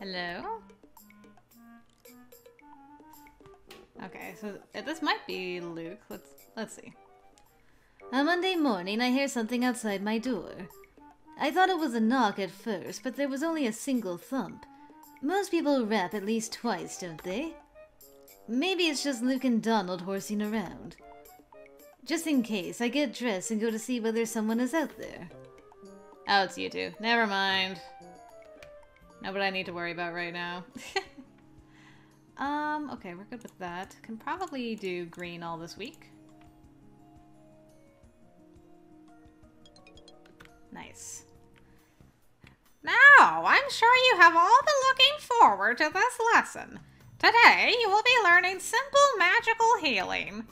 Hello? Okay, so this might be Luke. Let's see. On Monday morning, I hear something outside my door. I thought it was a knock at first, but there was only a single thump. Most people rap at least twice, don't they? Maybe it's just Luke and Donald horsing around. Just in case, I get dressed and go to see whether someone is out there. Oh, it's you two. Never mind. Not what I need to worry about right now. Okay, we're good with that. Can probably do green all this week. Nice. Now, I'm sure you have all been looking forward to this lesson. Today, you will be learning simple magical healing.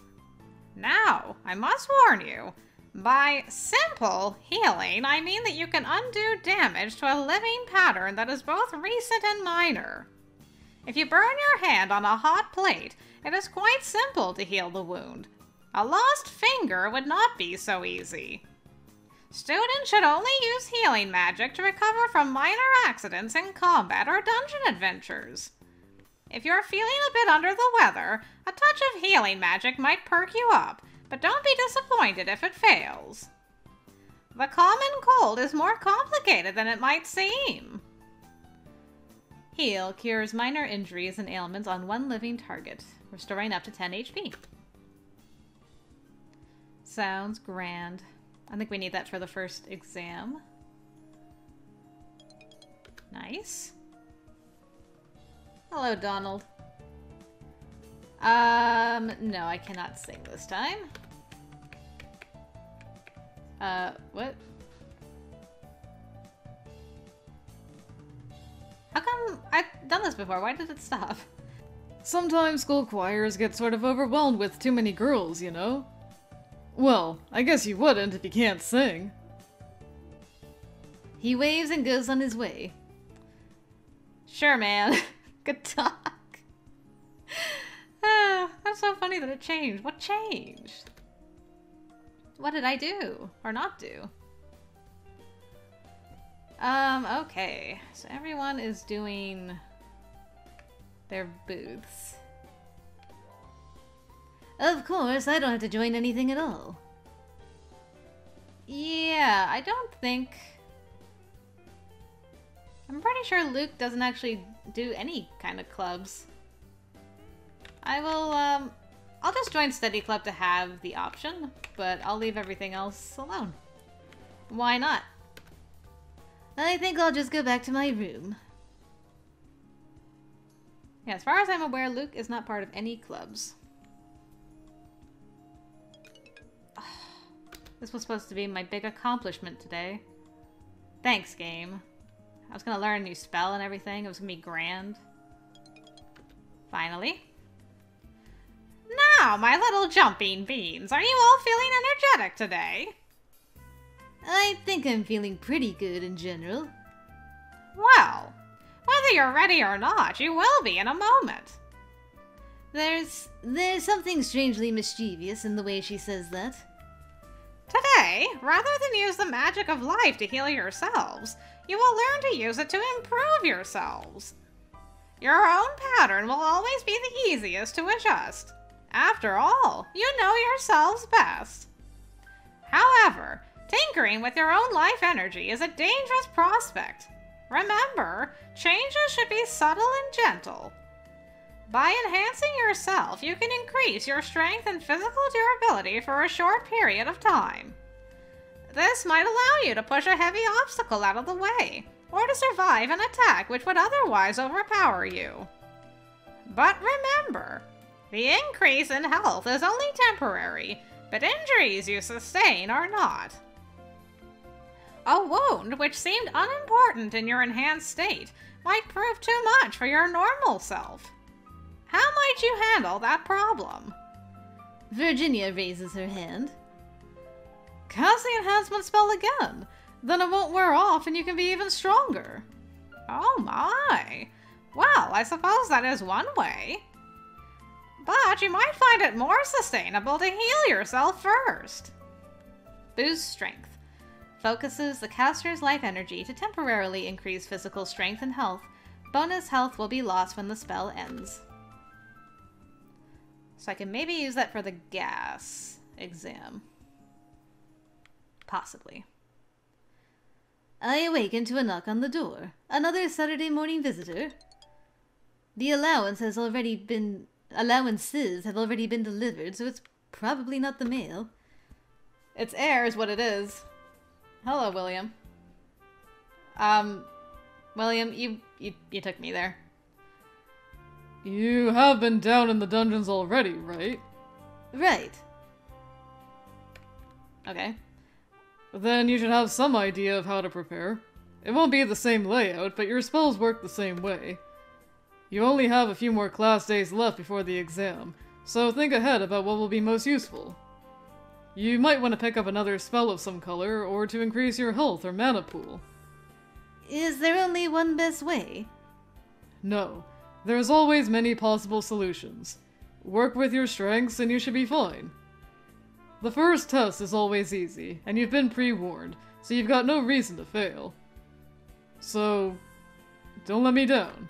Now, I must warn you, by simple healing, I mean that you can undo damage to a living pattern that is both recent and minor. If you burn your hand on a hot plate, it is quite simple to heal the wound. A lost finger would not be so easy. Students should only use healing magic to recover from minor accidents in combat or dungeon adventures. If you're feeling a bit under the weather, a touch of healing magic might perk you up, but don't be disappointed if it fails. The common cold is more complicated than it might seem. Heal cures minor injuries and ailments on one living target, restoring up to 10 HP. Sounds grand. I think we need that for the first exam. Nice. Hello, Donald. No, I cannot sing this time. What? How come I've done this before? Why did it stop? Sometimes school choirs get sort of overwhelmed with too many girls, you know? Well, I guess you wouldn't if you can't sing. He waves and goes on his way. Sure, man. Good talk. Ah, that's so funny that it changed. What changed? What did I do? Or not do? Okay. So everyone is doing their booths. Of course, I don't have to join anything at all. Yeah, I don't think... I'm pretty sure Luke doesn't actually do any kind of clubs. I will, I'll just join Study Club to have the option, but I'll leave everything else alone. Why not? I think I'll just go back to my room. Yeah, as far as I'm aware, Luke is not part of any clubs. This was supposed to be my big accomplishment today. Thanks, game. I was gonna learn a new spell and everything. It was gonna be grand. Finally. Now, my little jumping beans, are you all feeling energetic today? I think I'm feeling pretty good in general. Well, whether you're ready or not, you will be in a moment. There's something strangely mischievous in the way she says that. Today, rather than use the magic of life to heal yourselves, you will learn to use it to improve yourselves. Your own pattern will always be the easiest to adjust. After all, you know yourselves best. However, tinkering with your own life energy is a dangerous prospect. Remember, changes should be subtle and gentle. By enhancing yourself, you can increase your strength and physical durability for a short period of time. This might allow you to push a heavy obstacle out of the way, or to survive an attack which would otherwise overpower you. But remember, the increase in health is only temporary, but injuries you sustain are not. A wound which seemed unimportant in your enhanced state might prove too much for your normal self. How might you handle that problem? Virginia raises her hand. Cast the enhancement spell again. Then it won't wear off and you can be even stronger. Oh my. Well, I suppose that is one way. But you might find it more sustainable to heal yourself first. Boost strength. Focuses the caster's life energy to temporarily increase physical strength and health Bonus health will be lost when the spell ends. So I can maybe use that for the gas exam. Possibly. I awaken to a knock on the door. Another Saturday morning visitor. The allowances have already been delivered, so it's probably not the mail. It's heir is what it is. Hello, William. William, you took me there. You have been down in the dungeons already, right? Right. Okay. Then you should have some idea of how to prepare. It won't be the same layout, but your spells work the same way. You only have a few more class days left before the exam, so think ahead about what will be most useful. You might want to pick up another spell of some color, or to increase your health or mana pool. Is there only one best way? No, there's always many possible solutions. Work with your strengths and you should be fine. The first test is always easy, and you've been pre-warned, so you've got no reason to fail. So, don't let me down.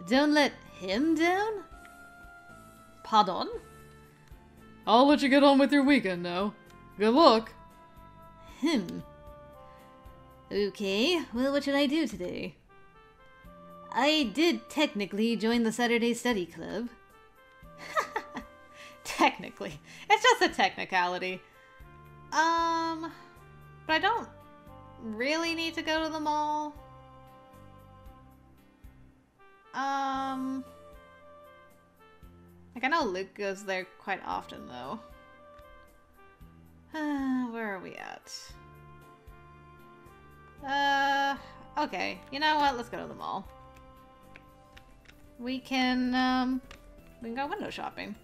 Don't let him down? Pardon? I'll let you get on with your weekend now. Good luck! Okay, well, what should I do today? I did technically join the Saturday Study Club. Technically. It's just a technicality. But I don't really need to go to the mall. Like, I know Luke goes there quite often, though. Where are we at? Okay. You know what? Let's go to the mall. We can go window shopping.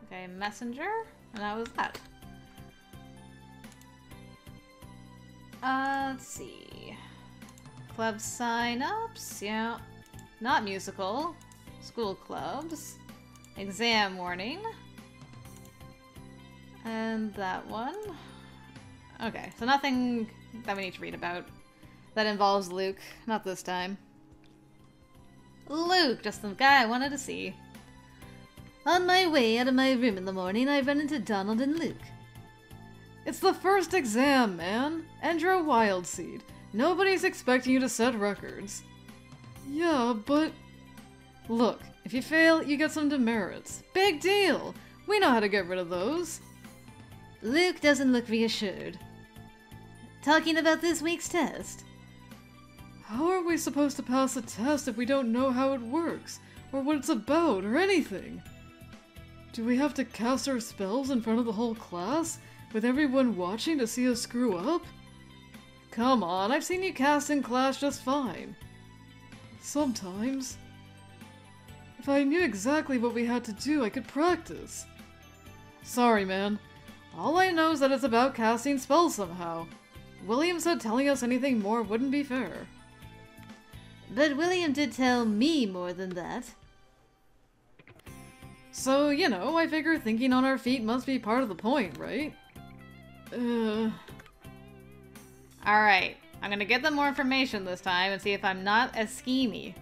Okay, messenger? And that was that. Let's see. Club sign-ups, yeah. Not musical. School clubs. Exam warning. And that one. Okay, so nothing that we need to read about that involves Luke. Not this time. Luke, just the guy I wanted to see. On my way out of my room in the morning, I run into Donald and Luke. It's the first exam, man! And you're a wild seed. Nobody's expecting you to set records. Yeah, but... Look, if you fail, you get some demerits. Big deal! We know how to get rid of those. Luke doesn't look reassured. Talking about this week's test. How are we supposed to pass a test if we don't know how it works, or what it's about, or anything? Do we have to cast our spells in front of the whole class, with everyone watching to see us screw up? Come on, I've seen you cast in class just fine. Sometimes. If I knew exactly what we had to do, I could practice. Sorry, man. All I know is that it's about casting spells somehow. William said telling us anything more wouldn't be fair. But William did tell me more than that. So, you know, I figure thinking on our feet must be part of the point, right? Alright, I'm gonna get them more information this time and see if I'm not as schemy.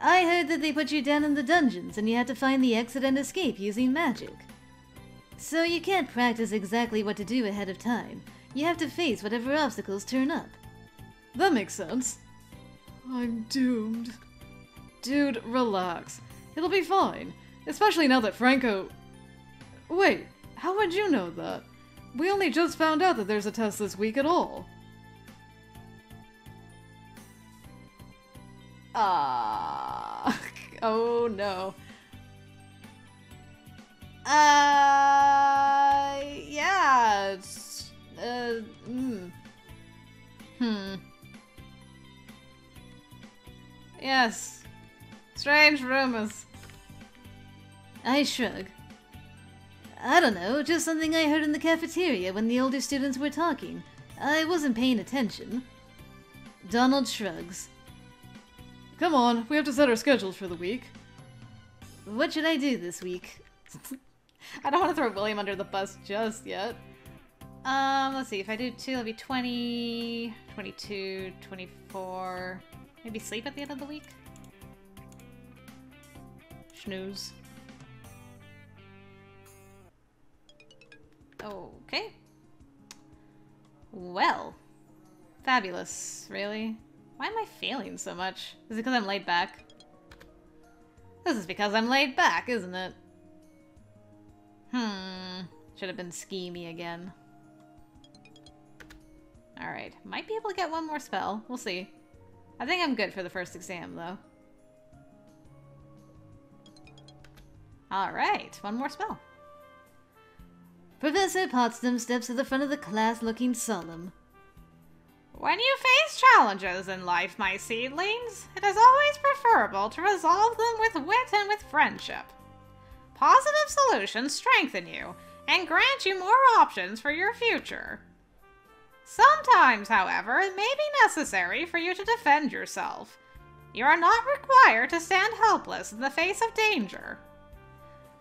I heard that they put you down in the dungeons and you had to find the exit and escape using magic. So you can't practice exactly what to do ahead of time. You have to face whatever obstacles turn up. That makes sense. I'm doomed. Dude, relax. It'll be fine. Especially now that Franco... Wait, how would you know that? We only just found out that there's a test this week at all. Oh no. Yeah, it's, Yes. Strange rumors. I shrug. I don't know, just something I heard in the cafeteria when the older students were talking. I wasn't paying attention. Donald shrugs. Come on, we have to set our schedules for the week. What should I do this week? I don't want to throw William under the bus just yet. Let's see. If I do 2, it'll be 20, 22, 24. Maybe sleep at the end of the week? Snooze. Okay. Well. Fabulous. Really? Why am I failing so much? Is it because I'm laid back? This is because I'm laid back, isn't it? Should have been schemy again. Alright. Might be able to get one more spell. We'll see. I think I'm good for the first exam, though. Alright. One more spell. Professor Potsdam steps to the front of the class looking solemn. When you face challenges in life, my seedlings, it is always preferable to resolve them with wit and with friendship. Positive solutions strengthen you and grant you more options for your future. Sometimes, however, it may be necessary for you to defend yourself. You are not required to stand helpless in the face of danger.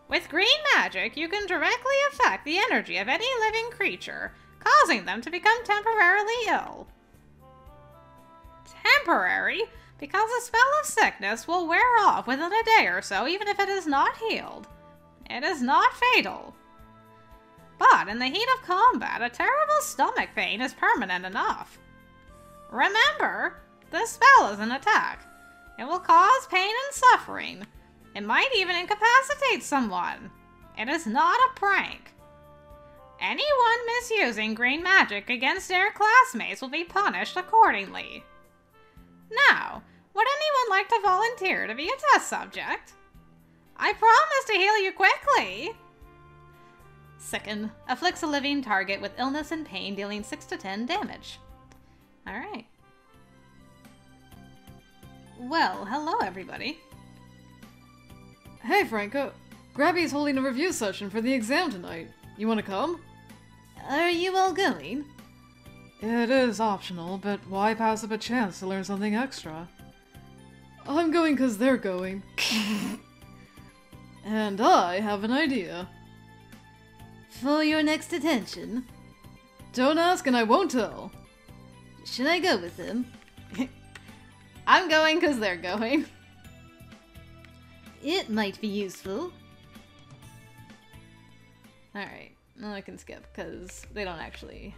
With green magic, you can directly affect the energy of any living creature, causing them to become temporarily ill. Temporary, because a spell of sickness will wear off within a day or so, even if it is not healed. It is not fatal. But in the heat of combat, a terrible stomach pain is permanent enough. Remember, this spell is an attack. It will cause pain and suffering. It might even incapacitate someone. It is not a prank. Anyone misusing green magic against their classmates will be punished accordingly. Now, would anyone like to volunteer to be a test subject? I promise to heal you quickly. Sicken. Afflicts a living target with illness and pain, dealing 6 to 10 damage. Alright. Well, hello everybody. Hey, Franco. Grabby's holding a review session for the exam tonight. You want to come? Are you all going? It is optional, but why pass up a chance to learn something extra? I'm going because they're going. And I have an idea. For your next detention? Don't ask and I won't tell. Should I go with them? I'm going because they're going. It might be useful. Alright, no, I can skip because they don't actually...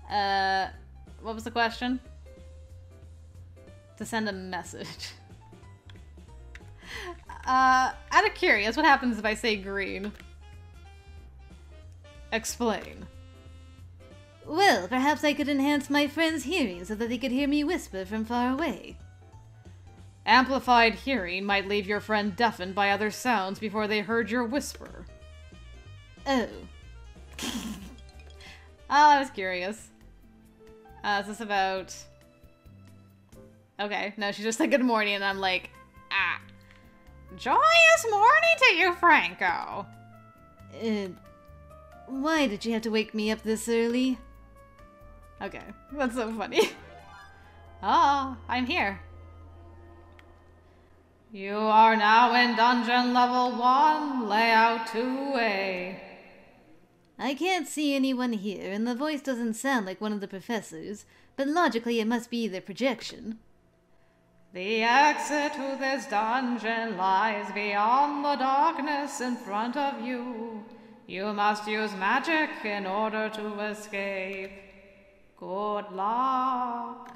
what was the question? To send a message. Out of curious, what happens if I say green? Explain. Well, perhaps I could enhance my friend's hearing so that they could hear me whisper from far away. Amplified hearing might leave your friend deafened by other sounds before they heard your whisper. Oh. Oh, I was curious. Is this about... Okay, no, she just said good morning and I'm like, ah. Joyous morning to you, Franco. Why did you have to wake me up this early? Okay, that's so funny. Oh, I'm here. You are now in dungeon level 1, layout 2A. I can't see anyone here, and the voice doesn't sound like one of the professors, but logically it must be their projection. The exit to this dungeon lies beyond the darkness in front of you. You must use magic in order to escape. Good luck.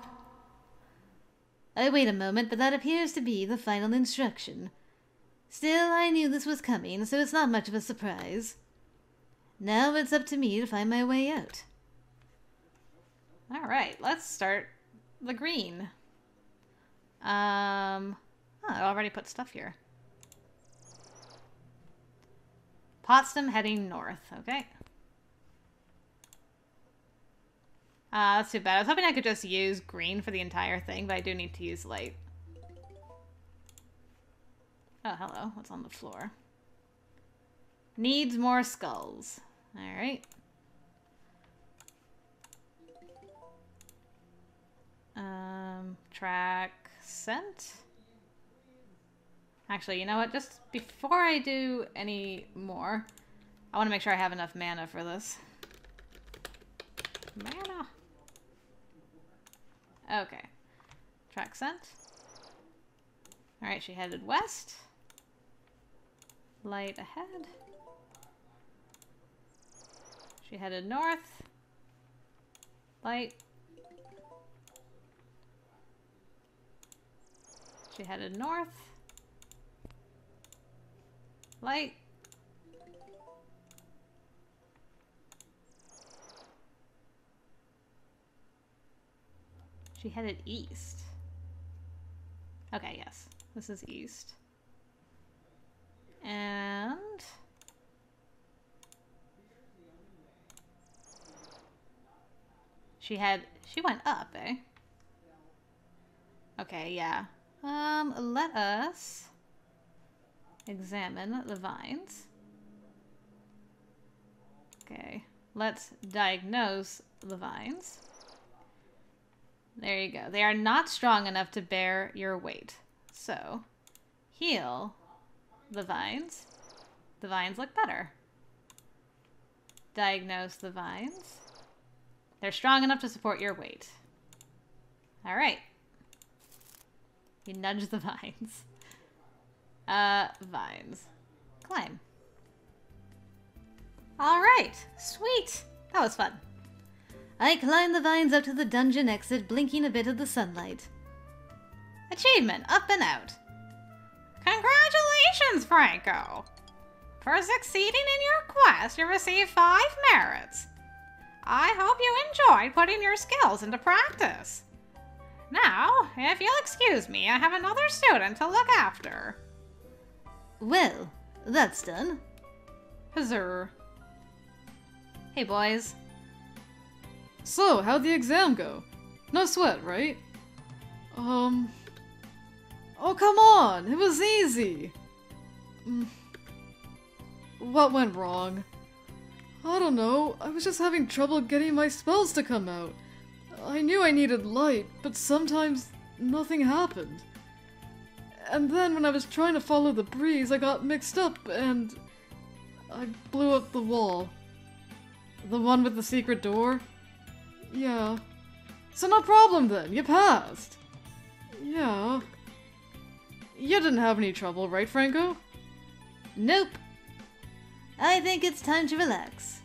I wait a moment, but that appears to be the final instruction. Still, I knew this was coming, so it's not much of a surprise. Now it's up to me to find my way out. Alright, let's start the green. I already put stuff here. Potsdam heading north, okay. That's too bad. I was hoping I could just use green for the entire thing, but I do need to use light. Oh, hello. What's on the floor? Needs more skulls. Alright. Track scent. Actually, you know what? Just before I do any more, I want to make sure I have enough mana for this. Mana. Okay. Track sent. Alright, she headed west. Light ahead. She headed north. Light. She headed north. Light. She headed east. Okay, yes. This is east. And... she went up, eh? Okay, yeah. Let us examine the vines. Okay, let's diagnose the vines. There you go. They are not strong enough to bear your weight. So, heal the vines. The vines look better. Diagnose the vines. They're strong enough to support your weight. Alright. You nudge the vines. Vines. Climb. Alright. Sweet. That was fun. I climb the vines up to the dungeon exit, blinking a bit of the sunlight. Achievement, up and out. Congratulations, Franco! For succeeding in your quest, you receive 5 merits. I hope you enjoyed putting your skills into practice. Now, if you'll excuse me, I have another student to look after. Well, that's done. Huzzah. Hey, boys. So, how'd the exam go? No sweat, right? Oh, come on! It was easy! What went wrong? I don't know. I was just having trouble getting my spells to come out. I knew I needed light, but sometimes nothing happened. And then when I was trying to follow the breeze, I got mixed up and I blew up the wall. The one with the secret door? Yeah. So no problem then, you passed. Yeah. You didn't have any trouble, right, Franco? Nope. I think it's time to relax.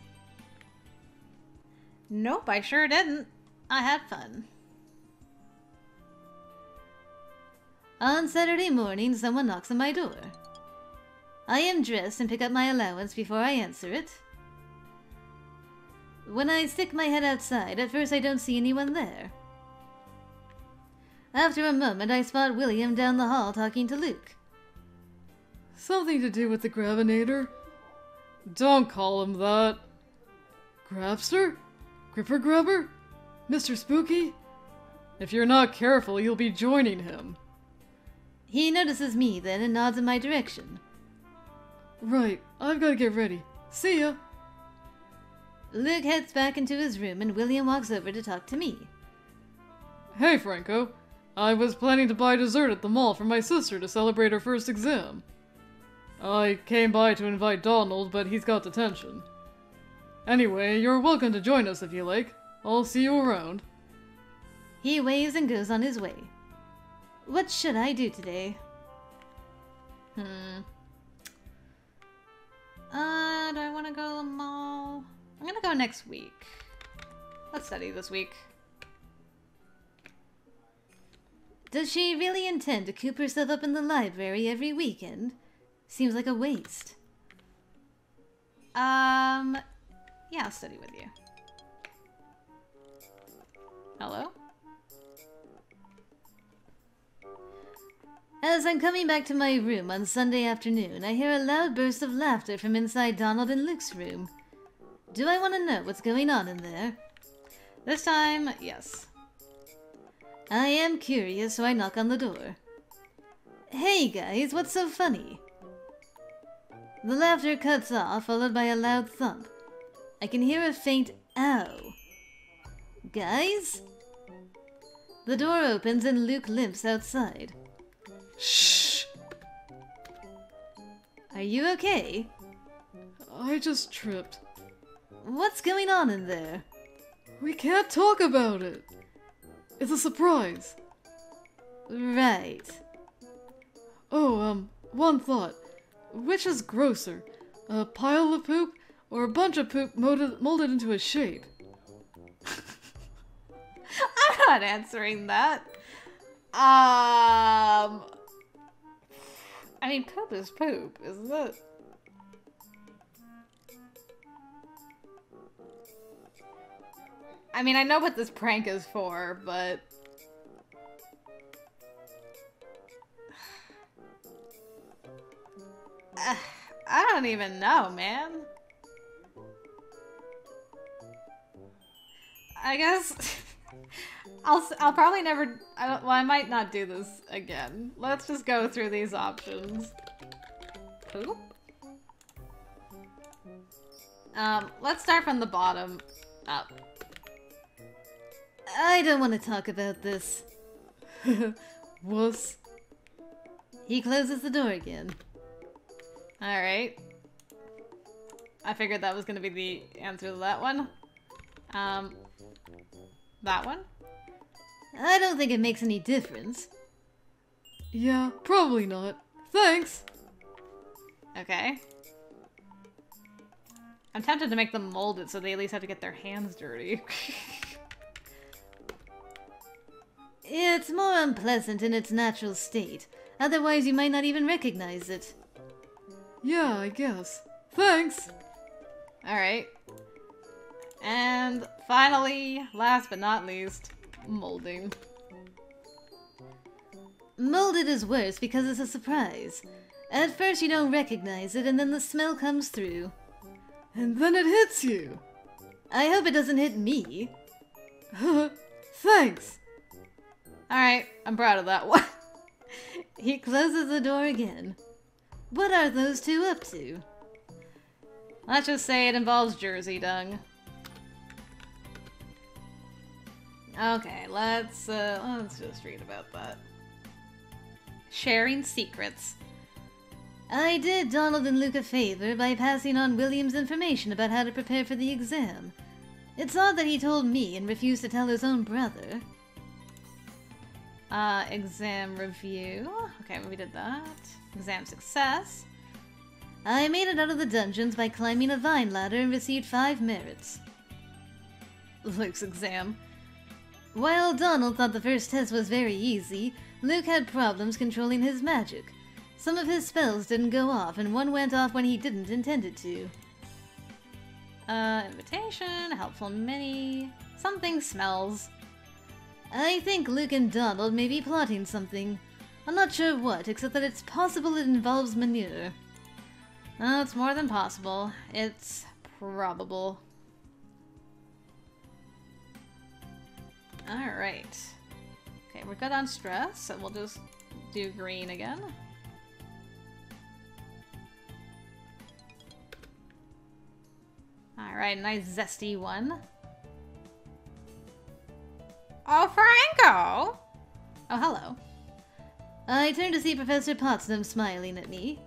Nope, I sure didn't. I had fun. On Saturday morning, someone knocks on my door. I am dressed and pick up my allowance before I answer it. When I stick my head outside, at first I don't see anyone there. After a moment, I spot William down the hall talking to Luke. Something to do with the Grabinator? Don't call him that. Grabster? Gripper Grabber? Mr. Spooky? If you're not careful, you'll be joining him. He notices me then and nods in my direction. Right, I've got to get ready. See ya! Luke heads back into his room and William walks over to talk to me. Hey, Franco. I was planning to buy dessert at the mall for my sister to celebrate her first exam. I came by to invite Donald, but he's got detention. Anyway, you're welcome to join us if you like. I'll see you around. He waves and goes on his way. What should I do today? Do I want to go to the mall? I'm gonna go next week. Let's study this week. Does she really intend to coop herself up in the library every weekend? Seems like a waste. Yeah, I'll study with you. Hello? As I'm coming back to my room on Sunday afternoon, I hear a loud burst of laughter from inside Donald and Luke's room. Do I want to know what's going on in there? This time, yes. I am curious, so I knock on the door. Hey guys, what's so funny? The laughter cuts off, followed by a loud thump. I can hear a faint ow. Guys? The door opens and Luke limps outside. Shh! Are you okay? I just tripped. What's going on in there? We can't talk about it. It's a surprise. Right. Oh, one thought. Which is grosser? A pile of poop or a bunch of poop molded into a shape? I'm not answering that. I mean, poop is poop, isn't it? I mean, I know what this prank is for, but... I don't even know, man. I guess... I'll probably never... well, I might not do this again. Let's just go through these options. Poop? Let's start from the bottom up. I don't want to talk about this. Wuss. He closes the door again. Alright. I figured that was gonna be the answer to that one. That one? I don't think it makes any difference. Yeah, probably not. Thanks! Okay. I'm tempted to make them mold it so they at least have to get their hands dirty. It's more unpleasant in its natural state. Otherwise, you might not even recognize it. Yeah, I guess. Thanks! Alright. And finally, last but not least, molding. Molded is worse because it's a surprise. At first you don't recognize it, and then the smell comes through. And then it hits you! I hope it doesn't hit me. Thanks! Alright, I'm proud of that one. He closes the door again. What are those two up to? Let's just say it involves Jersey dung. Okay, let's just read about that. Sharing secrets. I did Donald and Luke a favor by passing on William's information about how to prepare for the exam. It's odd that he told me and refused to tell his own brother. Exam review. Okay, we did that. Exam success. I made it out of the dungeons by climbing a vine ladder and received 5 merits. Luke's exam. While Donald thought the first test was very easy, Luke had problems controlling his magic. Some of his spells didn't go off, and one went off when he didn't intend it to. Invitation, helpful mini. Something smells. I think Luke and Donald may be plotting something. I'm not sure what, except that it's possible it involves manure. It's more than possible. It's probable. Alright. Okay, we're good on stress, so we'll just do green again. Alright, nice zesty one. Oh, Franco! Oh, hello. I turned to see Professor Potsdam smiling at me.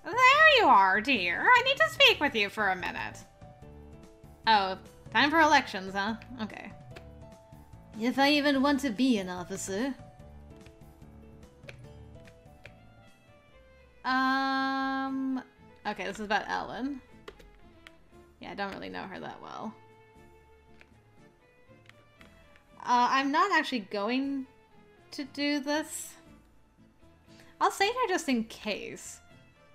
There you are, dear. I need to speak with you for a minute. Oh, time for elections, huh? Okay. If I even want to be an officer. Okay, this is about Ellen. Yeah, I don't really know her that well. I'm not actually going to do this. I'll save her just in case.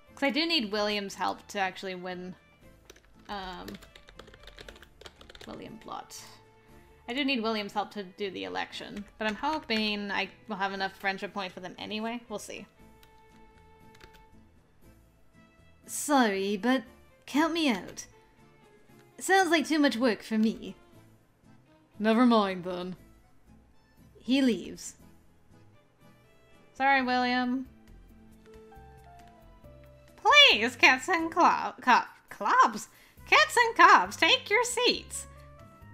Because I do need William's help to actually win, William Blott. I do need William's help to do the election, but I'm hoping I will have enough friendship points with him anyway. We'll see. Sorry, but count me out. Sounds like too much work for me. Never mind, then. He leaves. Sorry, William. Please, kits and clubs. Kits and cubs, take your seats.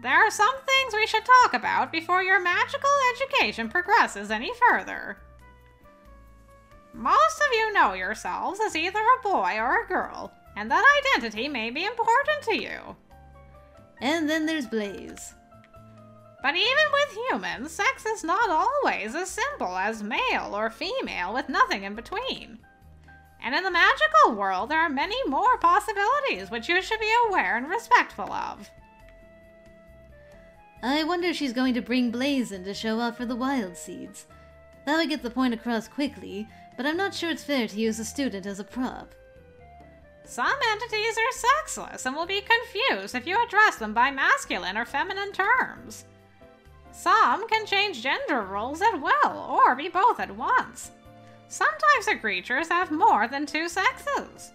There are some things we should talk about before your magical education progresses any further. Most of you know yourselves as either a boy or a girl, and that identity may be important to you. And then there's Blaze. But even with humans, sex is not always as simple as male or female with nothing in between. And in the magical world, there are many more possibilities which you should be aware and respectful of. I wonder if she's going to bring Blazin to show off for the wild seeds. That would get the point across quickly, but I'm not sure it's fair to use a student as a prop. Some entities are sexless and will be confused if you address them by masculine or feminine terms. Some can change gender roles at will, or be both at once. Some types of creatures have more than two sexes.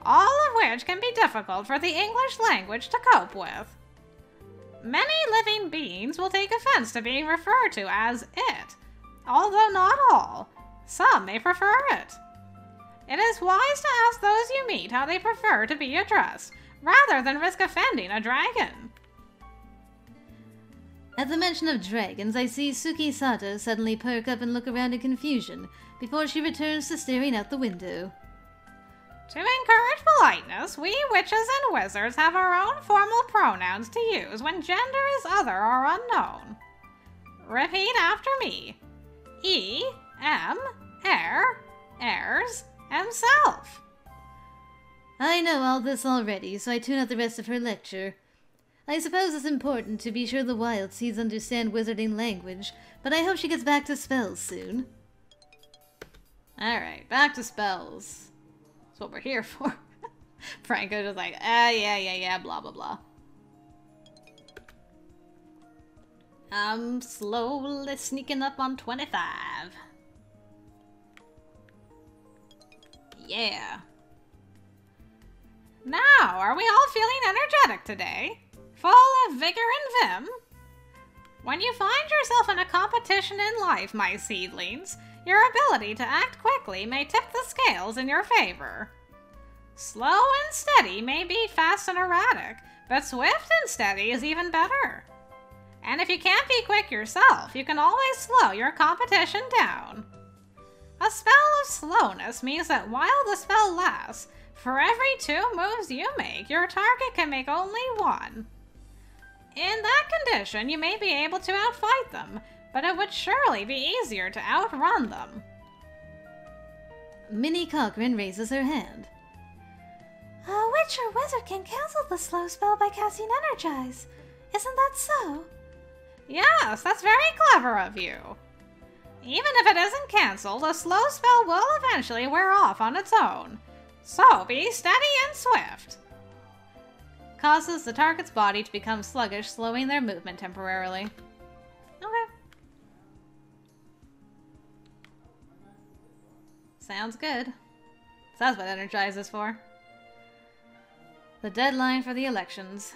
All of which can be difficult for the English language to cope with. Many living beings will take offense to being referred to as it, although not all. Some may prefer it. It is wise to ask those you meet how they prefer to be addressed, rather than risk offending a dragon. At the mention of dragons, I see Suki Sato suddenly perk up and look around in confusion, before she returns to staring out the window. To encourage politeness, we witches and wizards have our own formal pronouns to use when gender is other or unknown. Repeat after me. Heir, heirs, himself. I know all this already, so I tune out the rest of her lecture. I suppose it's important to be sure the wild seeds understand wizarding language, but I hope she gets back to spells soon. Alright, back to spells. That's what we're here for. Franco's just like, yeah, blah, blah, blah. I'm slowly sneaking up on 25. Yeah. Now, are we all feeling energetic today? Full of vigor and vim? When you find yourself in a competition in life, my seedlings, your ability to act quickly may tip the scales in your favor. Slow and steady may beat fast and erratic, but swift and steady is even better. And if you can't be quick yourself, you can always slow your competition down. A spell of slowness means that while the spell lasts, for every 2 moves you make, your target can make only 1. In that condition, you may be able to outfight them, but it would surely be easier to outrun them. Minnie Cochran raises her hand. A witch or wizard can cancel the slow spell by casting Energize. Isn't that so? Yes, that's very clever of you. Even if it isn't cancelled, a slow spell will eventually wear off on its own. So be steady and swift. Causes the target's body to become sluggish, slowing their movement temporarily. Okay. Sounds good. So that's what Energize is for. The deadline for the elections.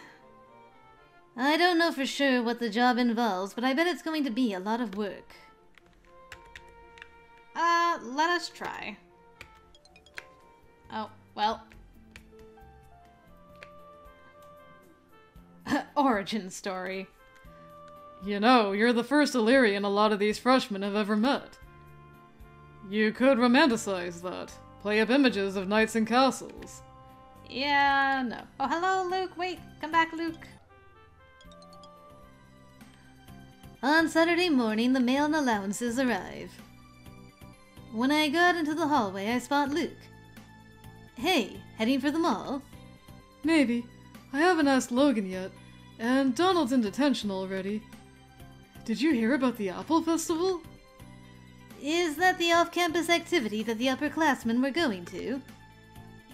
I don't know for sure what the job involves, but I bet it's going to be a lot of work. Let us try. Oh, well. Origin story. You know, you're the first Illyrian a lot of these freshmen have ever met. You could romanticize that. Play up images of knights and castles. Yeah, no. Oh, hello, Luke. Wait, come back, Luke. On Saturday morning, the mail and allowances arrive. When I go out into the hallway, I spot Luke. Hey, heading for the mall? Maybe. I haven't asked Logan yet, and Donald's in detention already. Did you hear about the Apple Festival? Is that the off-campus activity that the upperclassmen were going to?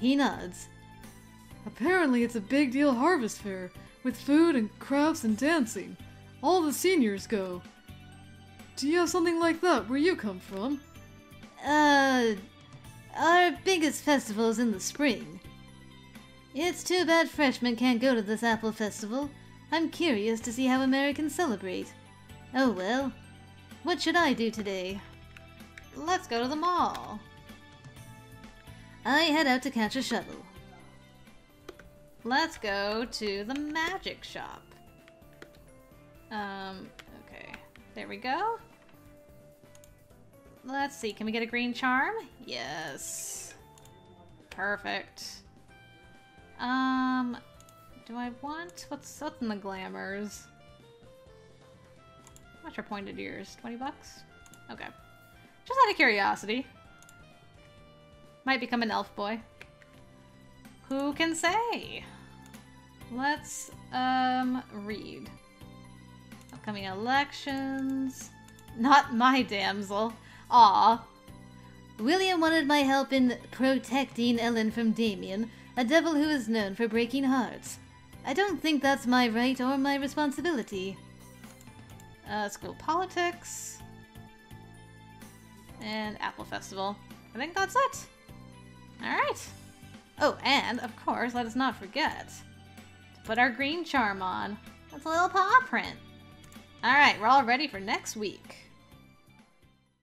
He nods. Apparently it's a big deal harvest fair, with food and crafts and dancing. All the seniors go. Do you have something like that where you come from? Our biggest festival's in the spring. It's too bad freshmen can't go to this Apple Festival. I'm curious to see how Americans celebrate. Oh well. What should I do today? Let's go to the mall. I head out to catch a shuttle. Let's go to the magic shop. Okay. There we go. Let's see, can we get a green charm? Yes. Perfect. Do I want... what's in the glamours? What's your pointed ears? 20 bucks? Okay. Just out of curiosity. Might become an elf boy. Who can say? Let's, read. Upcoming elections. Not my damsel. Aw. William wanted my help in protecting Ellen from Damien, a devil who is known for breaking hearts. I don't think that's my right or my responsibility. School politics. And Apple Festival. I think that's it. Alright. Oh, and, of course, let us not forget to put our green charm on. That's a little paw print. Alright, we're all ready for next week.